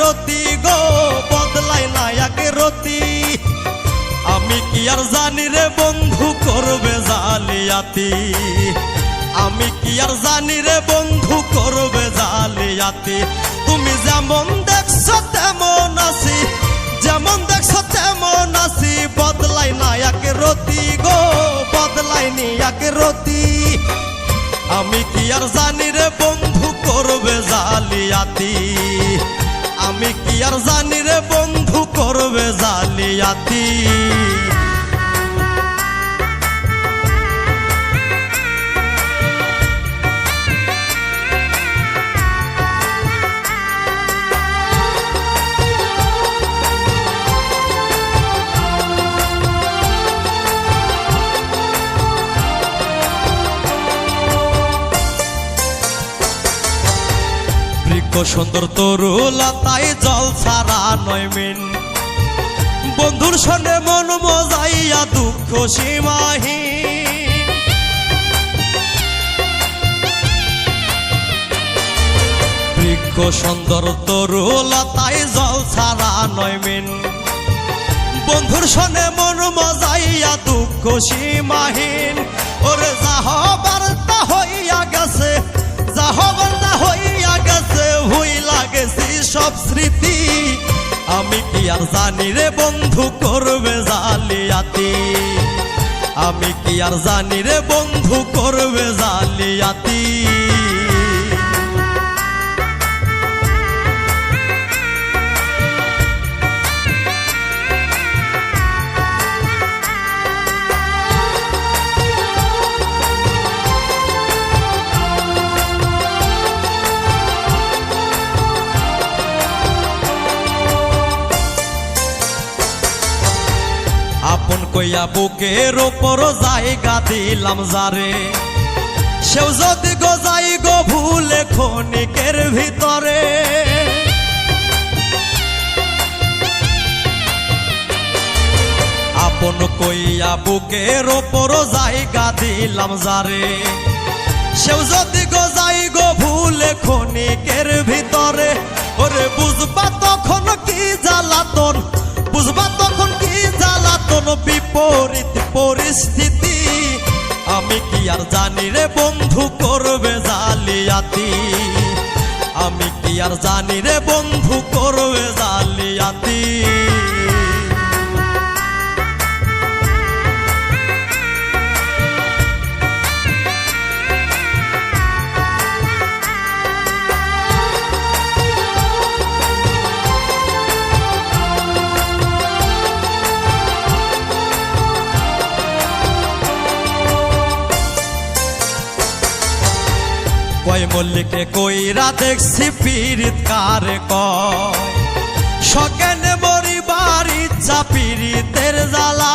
রতি গো বদলাই না একে রতি আমি কি আর জানি রে বন্ধু করবে জালিয়াতি আমি কি আর জানি রে বন্ধু করবে জালিয়াতি তুমি যেমন দেখছো তেমন আছি যেমন দেখছো তেমন আছি বদলাই না একে রতি গো বদলাই নি একে রতি আমি কি আর জানি রে বন্ধু করবে জালিয়াতি আমি কি আর জানি রে বন্ধু করবে জালিয়াতি সুন্দর তরুলা তাই জল ছাড়া নয় মিন বন্ধুর সঙ্গে মন মজাইয়া দুঃখ সীমাহীন বৃক্ষ সুন্দর তরুলা তাই জল ছাড়া নয় মিন বন্ধুর সঙ্গে মন মজাইয়া দুঃখ সীমাহীন ওরে যাহবার তা হইয়া গেছে যাহবার তা হইয়া গেছে হইলা গেছি সব স্মৃতি আমি কি আর জানি রে বন্ধু করবে জালিয়াতি আমি কি আর জানি রে বন্ধু করবে জালিয়াতি আপন কইয়া বুকের ওপর জায়গা দিলাম যারে সেও যদি গো যাই গো ভুলে ক্ষণিকের ভিতরে আপন কইয়া বুকের ওপর জায়গা দিলাম যারে সেও যদি গো যাই গো ভুলে ক্ষণিকের ভিতরে ওরে বুঝবা তখন কি জ্বালাতন বুঝবা তখন কি জ্বালাতন বিপরীত পরিস্থিতি আমি কি আর জানি রে বন্ধু করবে জালিয়াতি আমি কি আর জানি রে বন্ধু করবে জালিয়াতি কয় মল্লিকে কইরা দেখছি পীড়িত কারে কয় সকেনে মরিবার ইচ্ছা পীড়িতের জ্বালা